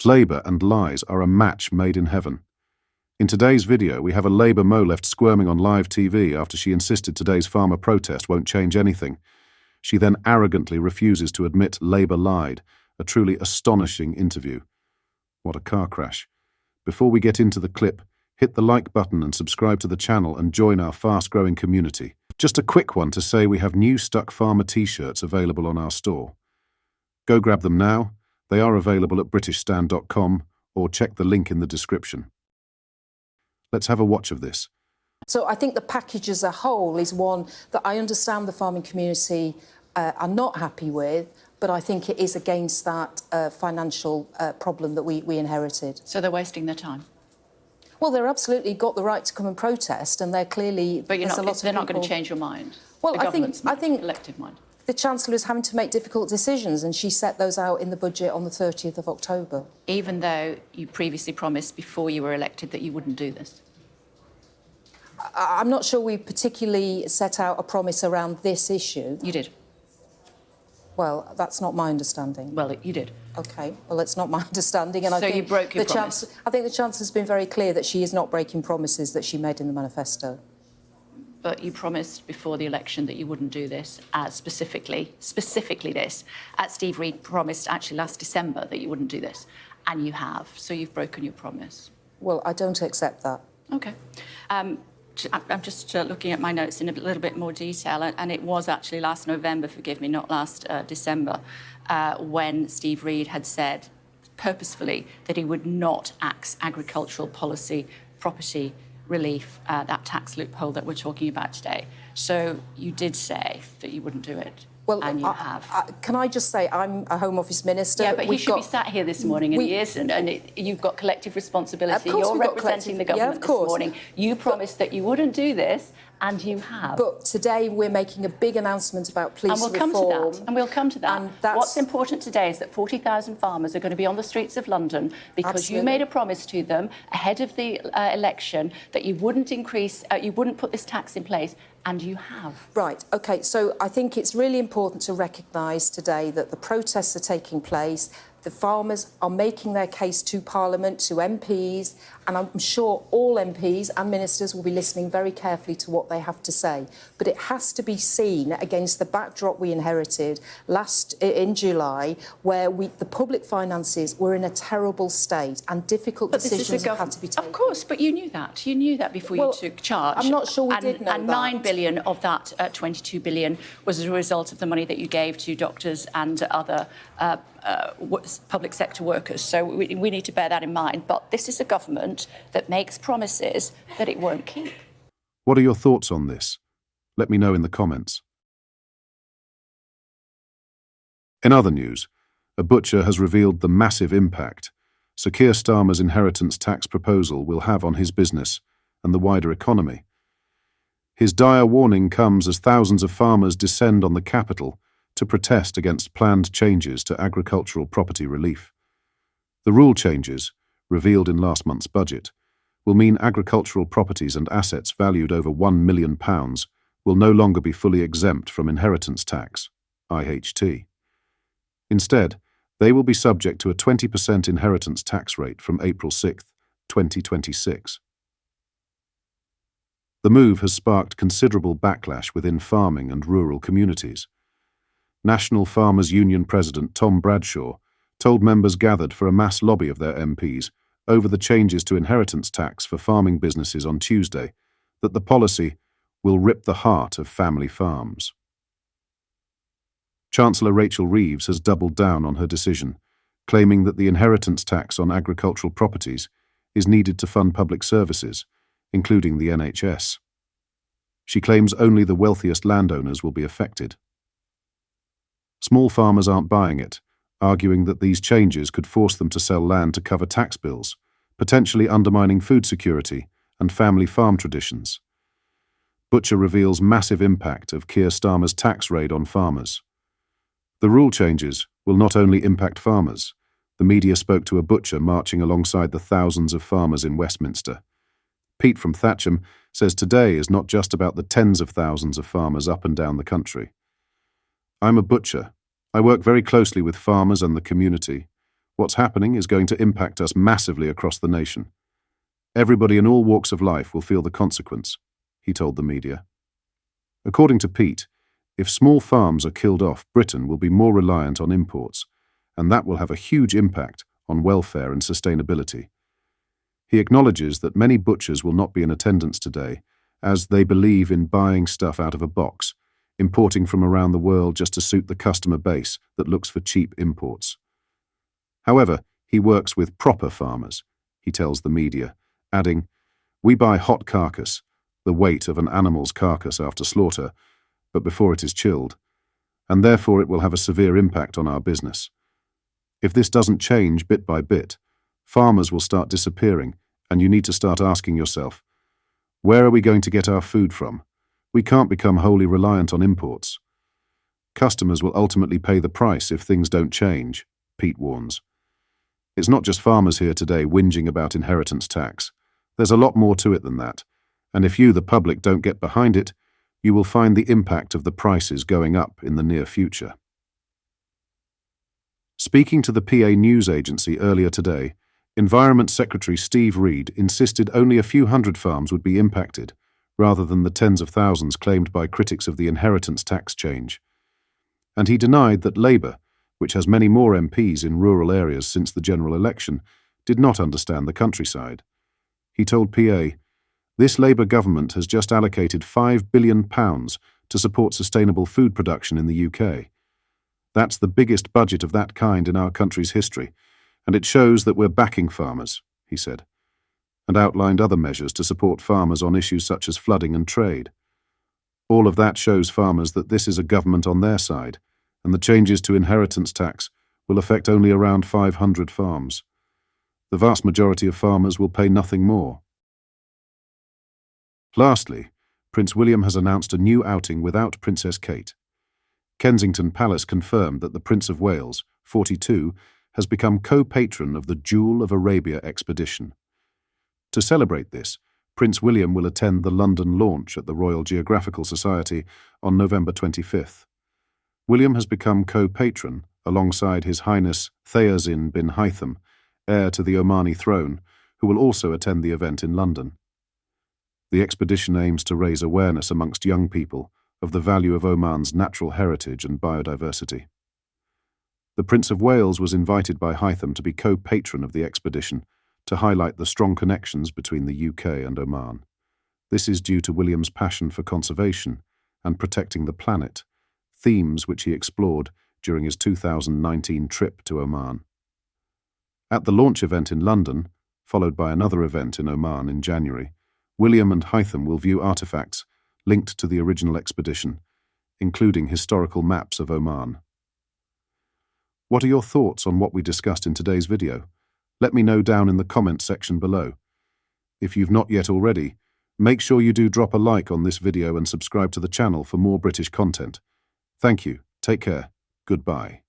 Labour and lies are a match made in heaven. In today's video, we have a Labour Mo left squirming on live TV after she insisted today's farmer protest won't change anything. She then arrogantly refuses to admit Labour lied, a truly astonishing interview. What a car crash. Before we get into the clip, hit the like button and subscribe to the channel and join our fast-growing community. Just a quick one to say we have new Stuck Farmer t-shirts available on our store. Go grab them now. They are available at britishstand.com or check the link in the description. Let's have a watch of this. So I think the package as a whole is one that I understand the farming community are not happy with, but I think it is against that financial problem that we inherited. So they're wasting their time? Well, they're absolutely got the right to come and protest, and they're clearly... But they're not going to change your mind? Well, I think elective mind. The Chancellor is having to make difficult decisions, and she set those out in the budget on the 30th of October. Even though you previously promised before you were elected that you wouldn't do this? I'm not sure we particularly set out a promise around this issue. You did. Well, that's not my understanding. Well, you did. OK, well, it's not my understanding. And so you broke your promise? I think the Chancellor's been very clear that she is not breaking promises that she made in the manifesto. But you promised before the election that you wouldn't do this, specifically this. Steve Reid promised actually last December that you wouldn't do this, and you have. So you've broken your promise. Well, I don't accept that. OK. I'm just looking at my notes in a little bit more detail, and it was actually last November, forgive me, not last December, when Steve Reid had said purposefully that he would not axe agricultural policy, property relief, that tax loophole that we're talking about today. So you did say that you wouldn't do it. Well, and you have. Can I just say, I'm a Home Office Minister. Yeah, but he should be sat here this morning, and he isn't. And you've got collective responsibility. You're representing the government this morning. You promised that you wouldn't do this, and you have. But today we're making a big announcement about police reform. And we'll come to that. What's important today is that 40,000 farmers are going to be on the streets of London because you made a promise to them ahead of the election that you wouldn't you wouldn't put this tax in place. And you have. Right, OK, so I think it's really important to recognise today that the protests are taking place. The farmers are making their case to Parliament, to MPs, and I'm sure all MPs and ministers will be listening very carefully to what they have to say. But it has to be seen against the backdrop we inherited in July, where the public finances were in a terrible state and difficult decisions have had to be taken. Of course, but you knew that. You knew that before you took charge. I'm not sure we did know that. And 9 billion of that 22 billion was as a result of the money that you gave to doctors and other public sector workers. So we need to bear that in mind. But this is a government that makes promises that it won't keep. What are your thoughts on this? Let me know in the comments. In other news, a butcher has revealed the massive impact Sir Keir Starmer's inheritance tax proposal will have on his business and the wider economy. His dire warning comes as thousands of farmers descend on the capital to protest against planned changes to agricultural property relief. The rule changes, revealed in last month's budget, will mean agricultural properties and assets valued over £1 million will no longer be fully exempt from inheritance tax, IHT. Instead, they will be subject to a 20% inheritance tax rate from April 6, 2026. The move has sparked considerable backlash within farming and rural communities. National Farmers Union President Tom Bradshaw told members gathered for a mass lobby of their MPs over the changes to inheritance tax for farming businesses on Tuesday that the policy will rip the heart of family farms. Chancellor Rachel Reeves has doubled down on her decision, claiming that the inheritance tax on agricultural properties is needed to fund public services, including the NHS. She claims only the wealthiest landowners will be affected. Small farmers aren't buying it, arguing that these changes could force them to sell land to cover tax bills, potentially undermining food security and family farm traditions. Butcher reveals massive impact of Keir Starmer's tax raid on farmers. The rule changes will not only impact farmers. The media spoke to a butcher marching alongside the thousands of farmers in Westminster. Pete from Thatcham says today is not just about the tens of thousands of farmers up and down the country. I'm a butcher. I work very closely with farmers and the community. What's happening is going to impact us massively across the nation. Everybody in all walks of life will feel the consequence, he told the media. According to Pete, if small farms are killed off, Britain will be more reliant on imports, and that will have a huge impact on welfare and sustainability. He acknowledges that many butchers will not be in attendance today, as they believe in buying stuff out of a box, importing from around the world just to suit the customer base that looks for cheap imports. However, he works with proper farmers, he tells the media, adding, "We buy hot carcass, the weight of an animal's carcass after slaughter, but before it is chilled, and therefore it will have a severe impact on our business. If this doesn't change bit by bit, farmers will start disappearing, and you need to start asking yourself, where are we going to get our food from? We can't become wholly reliant on imports. Customers will ultimately pay the price if things don't change," Pete warns. It's not just farmers here today whinging about inheritance tax. There's a lot more to it than that, and if you, the public, don't get behind it, you will find the impact of the prices going up in the near future. Speaking to the PA news agency earlier today, Environment Secretary Steve Reed insisted only a few hundred farms would be impacted, rather than the tens of thousands claimed by critics of the inheritance tax change. And he denied that Labour, which has many more MPs in rural areas since the general election, did not understand the countryside. He told PA, "This Labour government has just allocated £5 billion to support sustainable food production in the UK. That's the biggest budget of that kind in our country's history, and it shows that we're backing farmers," he said, and outlined other measures to support farmers on issues such as flooding and trade. All of that shows farmers that this is a government on their side, and the changes to inheritance tax will affect only around 500 farms. The vast majority of farmers will pay nothing more. Lastly, Prince William has announced a new outing without Princess Kate. Kensington Palace confirmed that the Prince of Wales, 42, has become co-patron of the Jewel of Arabia expedition. To celebrate this, Prince William will attend the London launch at the Royal Geographical Society on November 25th. William has become co-patron alongside His Highness Thayazin bin Haitham, heir to the Omani throne, who will also attend the event in London. The expedition aims to raise awareness amongst young people of the value of Oman's natural heritage and biodiversity. The Prince of Wales was invited by Haitham to be co-patron of the expedition to highlight the strong connections between the UK and Oman. This is due to William's passion for conservation and protecting the planet, themes which he explored during his 2019 trip to Oman. At the launch event in London, followed by another event in Oman in January, William and Haitham will view artifacts linked to the original expedition, including historical maps of Oman. What are your thoughts on what we discussed in today's video? Let me know down in the comment section below. If you've not yet already, make sure you do drop a like on this video and subscribe to the channel for more British content. Thank you, take care, goodbye.